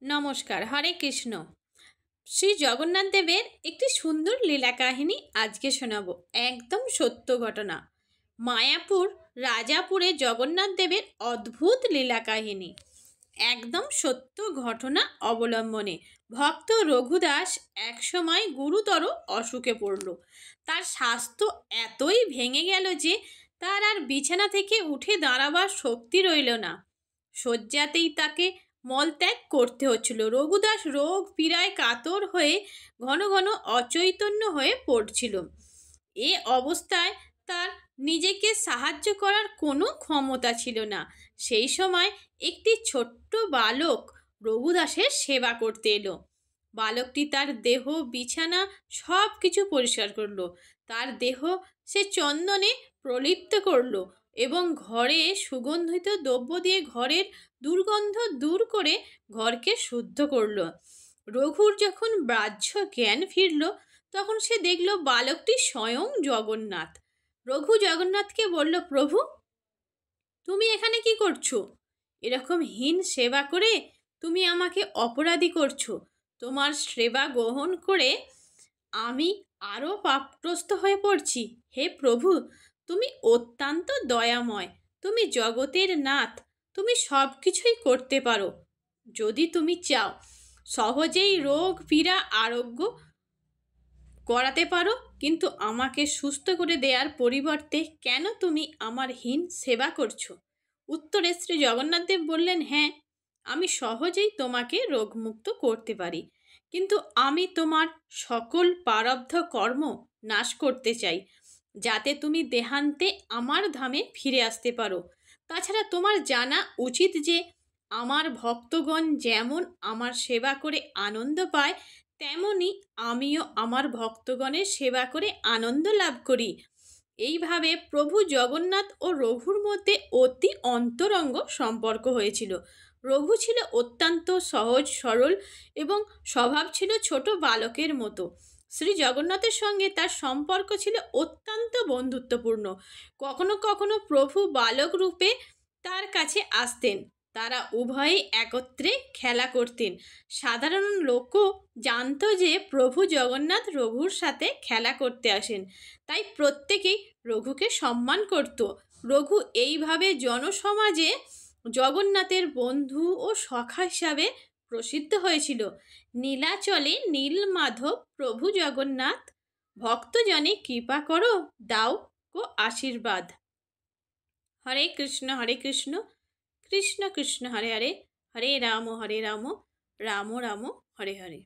নমস্কার। হরে কৃষ্ণ। শ্রী জগন্নাথ দেবের একটি সুন্দর লীলা কাহিনী আজকে শোনাবো। একদম সত্য ঘটনা। মায়াপুর রাজাপুরে জগন্নাথ দেবের অদ্ভুত লীলা কাহিনী একদম সত্য ঘটনা অবলম্বনে। ভক্ত রঘুদাস একসময় গুরুতর অসুখে পড়ল। তার স্বাস্থ্য এতই ভেঙে গেল যে তার আর বিছানা থেকে উঠে দাঁড়াবার শক্তি রইল না। শয্যাতেই তাকে মলত্যাগ করতে হচ্ছিল। রঘুদাস রোগ পীড়ায় কাতর হয়ে ঘন ঘন অচৈতন্য হয়ে পড়ছিল। এ অবস্থায় তার নিজেকে সাহায্য করার কোনো ক্ষমতা ছিল না। সেই সময় একটি ছোট্ট বালক রঘুদাসের সেবা করতে এলো। বালকটি তার দেহ, বিছানা সব কিছু পরিষ্কার করলো। তার দেহ সে চন্দনে প্রলিপ্ত করলো এবং ঘরে সুগন্ধিত দ্রব্য দিয়ে ঘরের দুর্গন্ধ দূর করে ঘরকে শুদ্ধ করল। রঘুর যখন বাহ্য জ্ঞান ফিরল, তখন সে দেখল বালকটি স্বয়ং জগন্নাথ। রঘু জগন্নাথকে বলল, প্রভু, তুমি এখানে কি করছো? এরকম হীন সেবা করে তুমি আমাকে অপরাধী করছো। তোমার সেবা গ্রহণ করে আমি আরও পাপগ্রস্ত হয়ে পড়ছি। হে প্রভু, তুমি অত্যন্ত দয়াময়, তুমি জগতের নাথ, তুমি সব কিছুই করতে পারো। যদি তুমি চাও, সহজেই রোগ পীড়া আরোগ্য করাতে পারো, কিন্তু আমাকে সুস্থ করে দেওয়ার পরিবর্তে কেন তুমি আমার হীন সেবা করছো? উত্তরে শ্রী জগন্নাথদেব বললেন, হ্যাঁ, আমি সহজেই তোমাকে রোগমুক্ত করতে পারি, কিন্তু আমি তোমার সকল প্রারব্ধ কর্ম নাশ করতে চাই, যাতে তুমি দেহান্তে আমার ধামে ফিরে আসতে পারো। তাছাড়া তোমার জানা উচিত যে আমার ভক্তগণ যেমন আমার সেবা করে আনন্দ পায়, তেমনি আমিও আমার ভক্তগণের সেবা করে আনন্দ লাভ করি। এইভাবে প্রভু জগন্নাথ ও রঘুর মধ্যে অতি অন্তরঙ্গ সম্পর্ক হয়েছিল। রঘু ছিল অত্যন্ত সহজ সরল এবং স্বভাব ছিল ছোট বালকের মতো। শ্রী জগন্নাথের সঙ্গে তার সম্পর্ক ছিল অত্যন্ত বন্ধুত্বপূর্ণ। কখনো কখনো প্রভু বালক রূপে তার কাছে আসতেন। তারা উভয়েই একত্রে খেলা করতেন। সাধারণ লোকও জানত যে প্রভু জগন্নাথ রঘুর সাথে খেলা করতে আসেন, তাই প্রত্যেকেই রঘুকে সম্মান করত। রঘু এইভাবে জনসমাজে জগন্নাথের বন্ধু ও সখা হিসাবে প্রসিদ্ধ হয়েছিল। নীলাচলে নীলমাধব প্রভু জগন্নাথ, ভক্তজনে কৃপা করো, দাও গো আশীর্বাদ। হরে কৃষ্ণ হরে কৃষ্ণ, কৃষ্ণ কৃষ্ণ হরে হরে, হরে রাম রাম রাম হরে হরে।